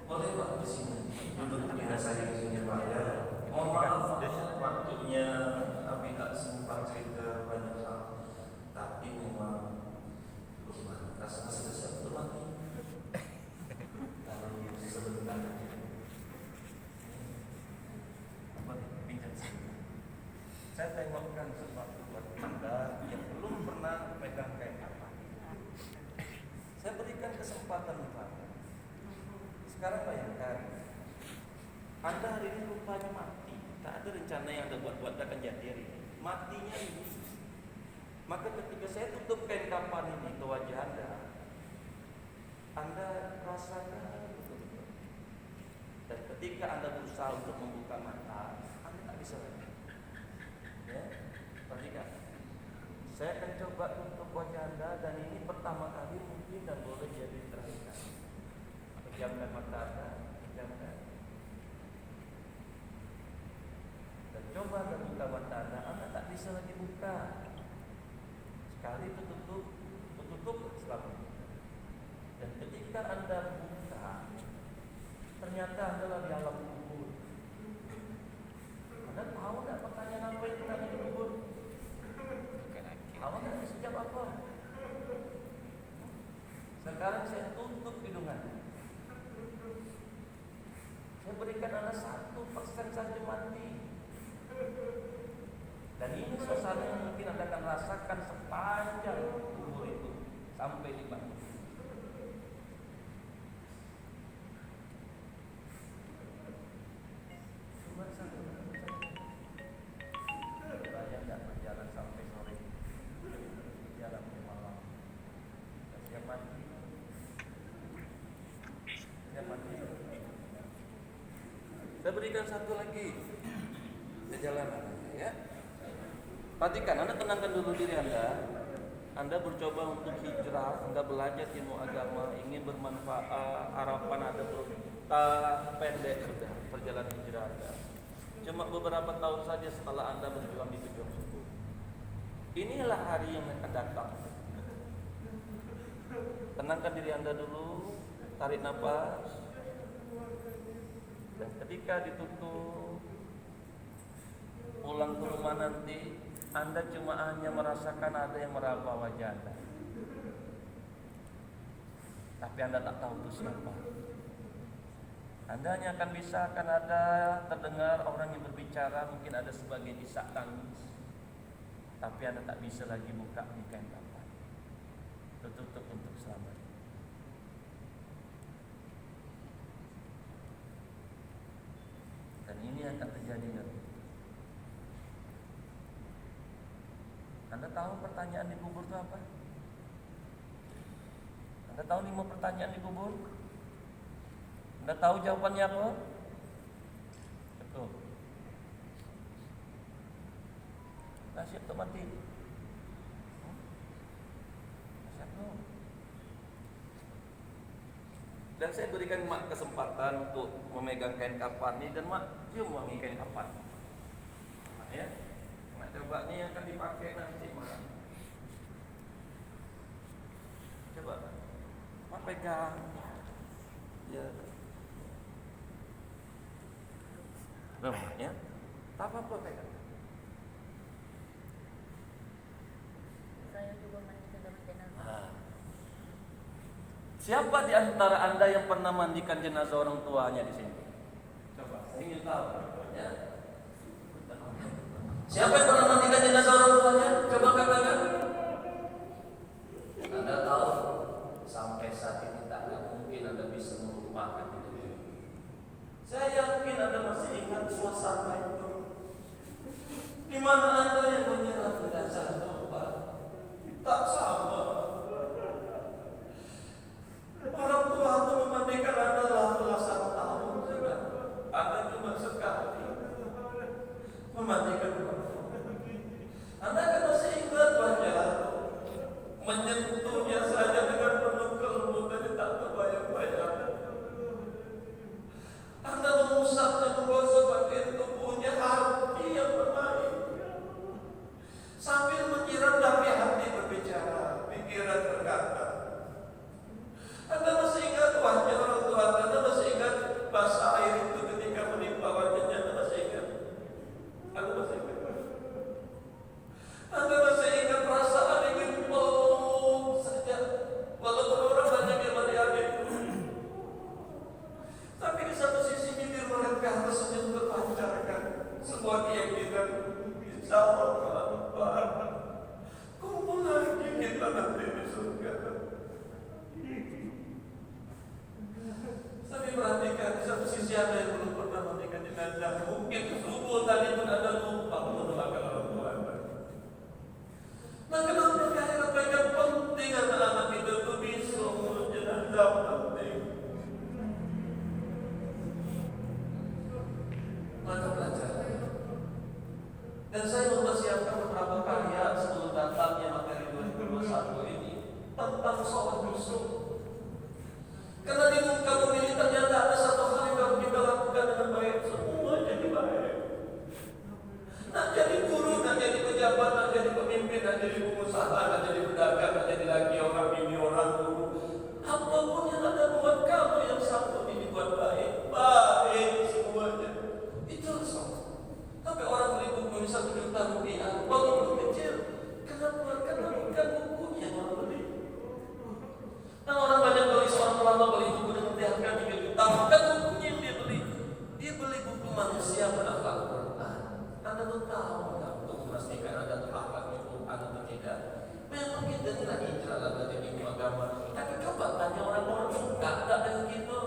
Speaker 1: boleh Pak di sini duduk dengan saya di sini Pak ya. Mohon maaf waktunya tapi tak sempat cerita banyak hal. Tapi memang gimana rasanya sudah siap untuk mati. Kalau sebentar apa pinjam sini. Saya tengokkan sesuatu buat Anda yang belum pernah megang kain kapan. Saya berikan kesempatan kepada. Sekarang bayangkan, Anda hari ini rupanya mati. Tak ada rencana yang Anda buat akan jadi hari ini. Matinya ini. Maka ketika saya tutup kain kapan ini ke wajah Anda rasakan betul-betul. Dan ketika Anda berusaha untuk membuka mata, Anda tak bisa lagi. Ya, perhatikan. Saya akan coba tutup wajah Anda dan ini pertama kali mungkin dan boleh jadi terakhir kali. Pejamkan mata Anda, pejamkan. Dan coba Anda buka mata Anda tak bisa lagi buka. Sekali itu tutup selamanya. Dan ketika Anda buka, ternyata Anda di alam kubur. Anda tahu tak pertanyaan apa yang tanya di kubur? Awak tak bisa jawab apa? Sekarang saya tutup hidung Anda. Saya berikan Anda 1% saja mati. Dan ini suasana yang mungkin Anda akan rasakan sepanjang umur itu sampai di bawah. Cuma satu saya tidak berjalan sampai sore, jalan ke malam. Dan siap mati. Saya berikan satu lagi perjalanan, ya. Perhatikan, Anda tenangkan dulu diri Anda. Anda bercoba untuk hijrah, Anda belajar ilmu agama, ingin bermanfaat, harapan Anda belum pendek sudah perjalanan hijrah Anda. Cuma beberapa tahun saja setelah Anda berjuang di pejuang suku. Inilah hari yang akan datang. Tenangkan diri Anda dulu, tarik nafas. Dan ketika ditutup, pulang ke rumah nanti, Anda cuma hanya merasakan ada yang meraba wajah Anda. Tapi Anda tak tahu itu siapa. Anda hanya akan bisa akan ada terdengar orang yang berbicara, mungkin ada sebagian isak tangis. Tapi Anda tak bisa lagi buka kain kapan. Tertutup untuk selamanya. Dan ini akan terjadi nanti. Anda tahu pertanyaan di kubur itu apa? Anda tahu 5 pertanyaan di kubur? Anda tahu jawabannya apa? Betul. Anda siap untuk mati? Siap belum? Dan saya berikan mak kesempatan untuk memegang kain kapan ini dan mak cium wangi kain kapan. Nah, ya. Nah, coba ini yang akan dipakai nanti mak. Coba, mak pegang. Ya. Nah, ya. Tak apa-apa pegang.
Speaker 2: Saya juga main ke dalam channel. Siapa di antara Anda yang pernah mandikan jenazah orang tuanya di sini? Coba, saya ingin tahu. Ya.
Speaker 1: Siapa yang pernah mandikan jenazah orang tuanya? Coba katakan. Anda tahu sampai saat ini tak mungkin Anda bisa melupakan itu. Saya yakin Anda masih ingat suasana itu. Di mana Anda yang menyerah dengan coba? Tak sama. Orang tua itu memandikan Anda dalam belasan tahun. Anda cuma sekali memandikan orang tua. Anda kan masih ingat wajah menyentuhnya saja dengan penuh kelembutan yang tak terbayang-bayang. Anda mengusapnya, menggosok bagian tubuhnya, hati yang bermain. Sambil menyiram tapi hati berbicara, pikiran berkata. Anda masih ingat wajah orang tua Anda masih ingat basah air itu ketika menimpa wajahnya, Anda masih ingat? Anda masih ingat? Anda masih ingat perasaan ingin peluk saja, walaupun orang banyak yang melihatnya. Tapi di satu sisi bibir mereka tersenyum terpancarkan sebuah keyakinan, insya Allah kumpul lagi kita nanti di surga. Tapi perhatikan, di satu sisi ada yang belum pernah mandikan jenazah. Mungkin subuh tadi pun Anda lupa mendoakan orang tua Anda. Nah, kenapa kalian pegang penting anak-anak itu bisa mengurus jenazah penting? Maka belajar. Dan saya mempersiapkan beberapa karya sebelum datangnya materi 2021 ini tentang sholat musuh. Karena di muka bumi ini ternyata ada satu hal yang harus kita lakukan dengan baik. Semua jadi baik. Nak jadi guru, nak jadi pejabat, nak jadi pemimpin, nak jadi pengusaha, nak jadi pedagang, nak jadi lagi orang ini, orang guru. Apapun yang ada buat kamu yang satu ini buat baik, baik semuanya. Itu sholat. Tapi orang beli buku ini 1 juta rupiah, walaupun kecil. Kenapa? Karena bukan bukunya yang orang beli. Nah, orang banyak beli, seorang ulama beli buku dengan harga 3 juta, bukan bukunya yang dia beli. Dia beli buku manusia berakhlak Quran. Anda tuh tahu nggak untuk memastikan Anda tuh akhlaknya Quran atau tidak? Memang kita tidak hijrah lah belajar ilmu agama. Tapi coba tanya orang-orang suka nggak dengan gitu?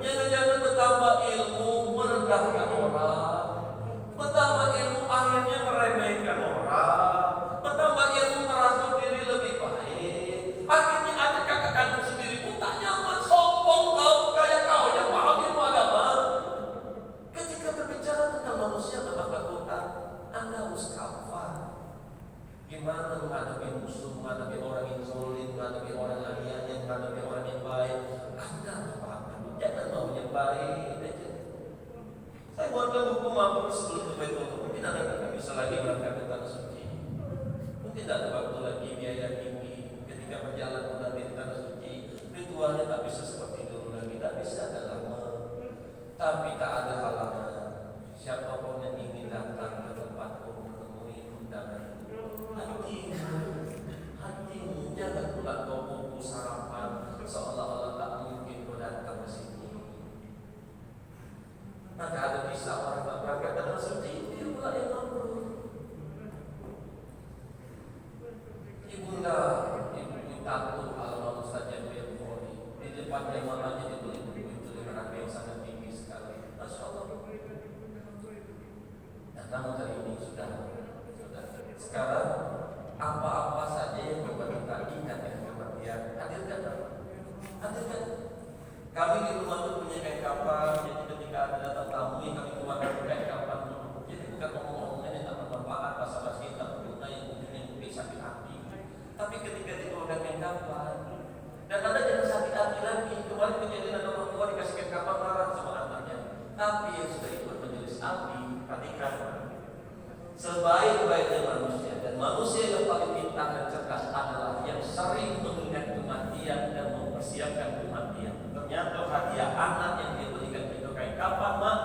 Speaker 1: Jangan-jangan bertambah ilmu merendahkan orang, bertambah ilmu akhirnya meremehkan orang, bertambah ilmu merasa diri lebih baik. Akhirnya ada kakak kandung sendiri pun tak nyaman, sombong kau, kayak kau yang paham ilmu agama. Ketika berbicara tentang manusia berakhlak Quran, Anda harus kafah. Gimana menghadapi musuh, menghadapi orang yang zalim, menghadapi orang yang menghadapi orang yang baik. Anda harus paham. Jangan mau yang baik aja. Saya buatkan buku mabuk sebelum ke Baitul. Mungkin Anda tidak bisa lagi berangkat ke tanah suci. Mungkin tidak ada waktu lagi biaya tinggi. Ketika berjalan nanti di tanah suci, ritualnya tak bisa seperti dulu lagi, tak bisa ada lama. Tapi tak ada halangan. Siapapun yang ingin datang ke tempatku menemui undangan. Hatimu jangan pula kau buku sarapan seolah-olah tak mungkin kau datang ke sini. Maka ada bisa orang tak berangkat ke tanah suci, dia pula yang mampu. Ibunda, ibu takut kalau saja dia boleh di depan yang mamanya dibeli buku itu dengan harga yang sangat tinggi sekali. Masya Allah. Dan namun hari ini sudah. Sekarang apa-apa saja yang coba kita ingat dengan kematian, hadirkan apa? Hadirkan. Kami di rumah itu punya kain kapan, jadi ketika ada datang tamu yang kami keluarkan kain kapan. Jadi bukan ngomong-ngomongnya yang tak bermanfaat, basa-basi yang tak berguna, yang mungkin yang lebih sakit hati. Tapi ketika dikeluarkan kain kapan, dan Anda jangan sakit hati lagi. Kemarin kejadian ada orang tua dikasih kain kapan marah sama anaknya. Tapi yang sudah ikut majelis Abi, perhatikan. Sebaik-baiknya manusia dan manusia yang paling pintar dan cerdas adalah yang sering mengingat kematian dan mempersiapkan kematian. Ternyata hadiah anak yang dia berikan itu kayak kapan, mak?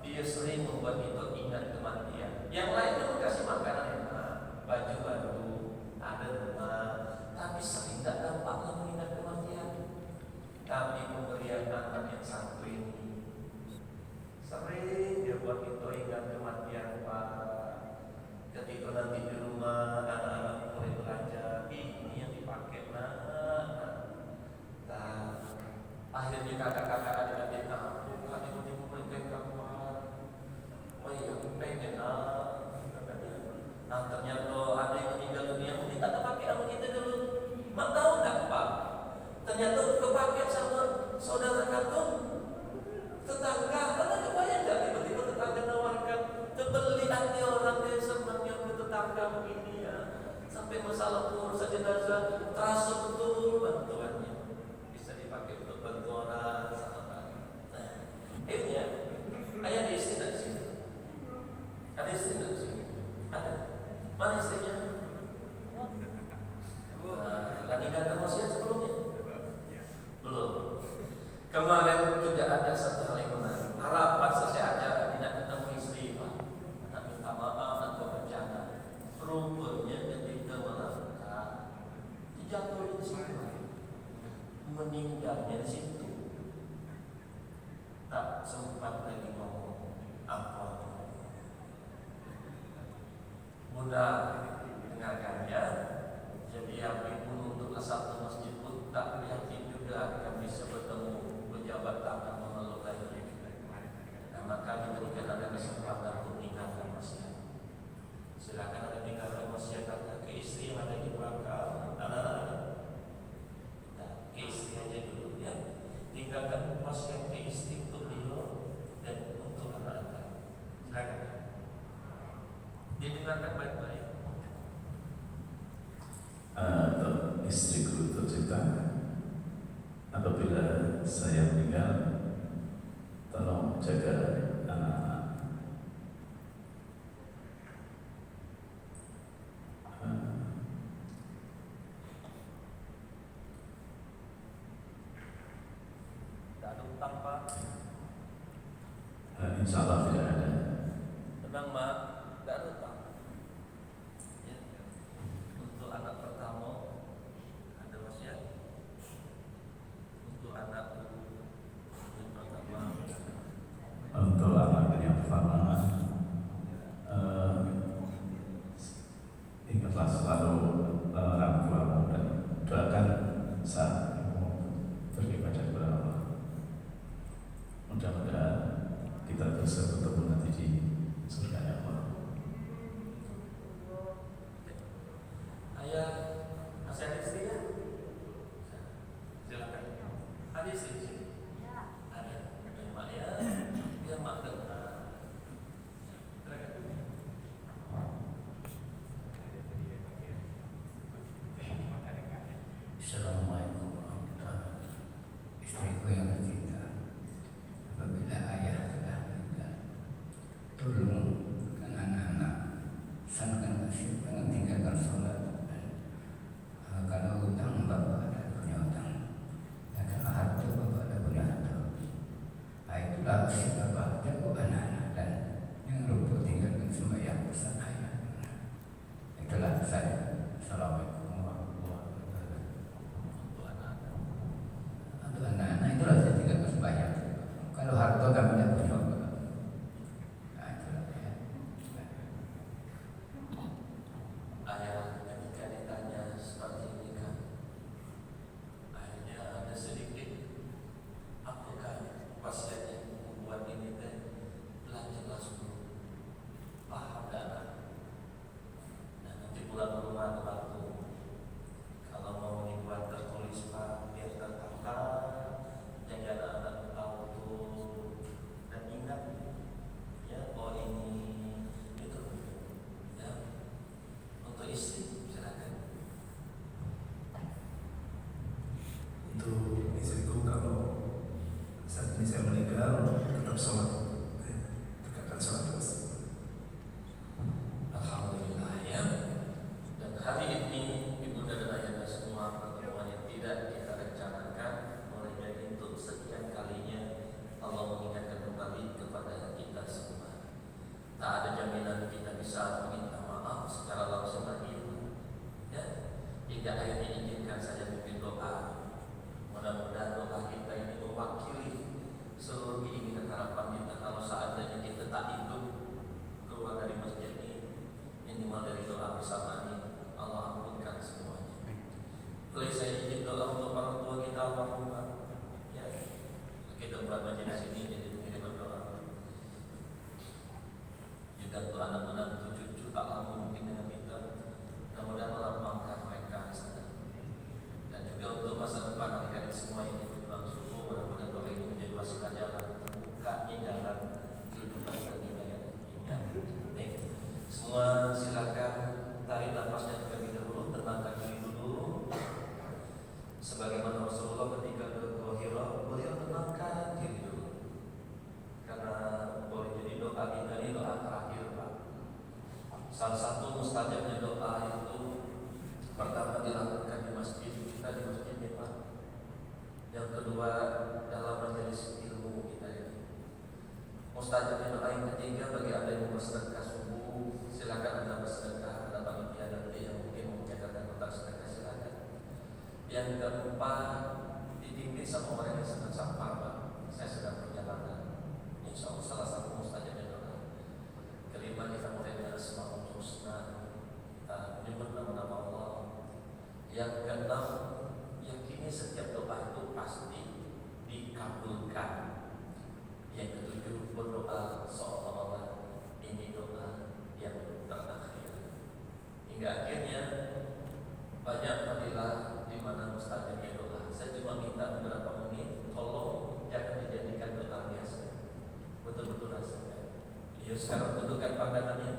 Speaker 1: Dia sering membuat itu ingat kematian. Yang lainnya kasih makanan enak, baju baru, ada rumah, tapi sering tak dampaknya mengingat kematian. saudara terasa betul bantuannya. Bisa dipakai untuk bantu orang sahabat. Nah, akhirnya ayah ada istri tak sini? Ada istri tak sini? Ada. Mana istrinya? Lagi datang wasiat sebelumnya? Belum. Kemarin juga ada satu hal yang menarik. Harapan selesai acara tidak ketemu istri, Pak. Nak minta maaf atau bencana. Rupanya ketika melangkah dijatuhin di situ, meninggalnya di situ. Tak sempat lagi ngomong apa. Mudah dengarkannya. Jadi yakin pun untuk satu masjid pun tak yakin juga akan bisa bertemu pejabat akan memeluk lagi. Nah, maka diberikan ada kesempatan untuk meninggalkan wasiat. Silakan ada meninggalkan wasiat ke istri yang ada di belakang, anak-anak. Nah, ke istri aja dulu ya. Tinggalkan wasiat ke istri untuk beliau dan untuk anak-anak. Silakan. Didengarkan baik-baik.
Speaker 3: Atau istriku tercipta, apabila saya meninggal, tolong jaga anak-anak.
Speaker 2: Tidak ada utang, Pak.
Speaker 3: Insya Allah tidak ada.
Speaker 2: Tenang, Mak. Tidak ada utang. Ya. Untuk anak pertama ada wasiat. Untuk anak yang pertama
Speaker 3: Untuk anak yang pertama, ingatlah selalu orang tuamu dan doakan saat beribadah kepada Allah. Mudah-mudahan kita bisa bertemu nanti di surga Allah.
Speaker 1: Ayah masih ada istri ya? Silakan. Ada istri? Ada. Mak ya. Biar mak dengar. Silakan.
Speaker 4: Assalamualaikum warahmatullahi wabarakatuh. Istriku yang tercinta, apabila ayah telah meninggal, tolong anak-anak sankan wasiat, jangan tinggalkan sholat. Kalau hutang bapak ada punya hutang, ya kalau harta bapak ada punya harta. Itulah wasiat bapak jago anak-anak dan jangan lupa tinggalkan sembahyang besar ayah. Itulah saya. Assalamualaikum warahmatullahi wabarakatuh. Untuk anak-anak itulah saya tinggalkan sembahyang. Kalau harta kami tidak punya bapak. Nah itulah ya.
Speaker 1: Ayah ketika ditanya seperti ini kan, akhirnya ada sedikit apakah wasiat yang membuat ini teh telah jelas belum paham dan dan nanti pulang ke rumah waktu kalau mau dibuat tertulis Pak biar tertata jadi anak-anak tahu tuh dan ingat ya oh ini itu ya. Untuk istri, silakan.
Speaker 5: Untuk istriku kalau saat ini saya meninggal tetap sholat, tegakkan sholat terus.
Speaker 1: Alhamdulillah ya. Dan hari ini ibu dan ayah semua pertemuan yang tidak kita rencanakan mulai dari untuk sekian kalinya Allah mengingatkan kembali kepada kita semua. Tak ada jaminan kita bisa meminta maaf secara langsung lagi ya. Hingga akhirnya izinkan saja mungkin doa. Mudah-mudahan doa kita ini mewakili seluruh keinginan harapan kita. Kalau seandainya kita tak hidup keluar dari masjid ini, minimal dari doa bersama ini Allah ampunkan semuanya. Boleh saya izin doa untuk orang tua kita almarhumah ya. Kita buat majelis ini jadi kita berdoa. Juga untuk anak-anak cucu tak lama mungkin dengan kita. Mudah-mudahan Allah melapangkan mereka di sana. Dan juga untuk masa depan adik-adik semua yang berjuang sungguh, mudah-mudahan doa ini menjadi wasilah jalan terbukanya jalan kehidupan dan hidayah. Baik, semua silakan tarik nafasnya terlebih dahulu, tenangkan diri dulu. mustajab doa yang ketiga, bagi anda yang mau bersedekah subuh, silakan anda bersedekah. Ada panitia nanti yang mungkin menyediakan kotak sedekah, silakan. Yang keempat, dipimpin sama orang yang sangat sabar, Pak. Saya sedang perjalanan, insya Allah salah satu mustajab doa. Kelima, kita mulai dengan Asmaul Husna, kita menyebut nama-nama Allah. Yang keenam, yakini setiap doa itu pasti dikabulkan. Yang ketujuh, berdoa seolah-olah ini doa yang terakhir. Hingga akhirnya banyak fadilah di mana mustajab doa. Saya cuma minta beberapa menit, tolong jangan dijadikan doa biasa. Betul-betul rasakan. Yuk sekarang tundukkan pandangannya.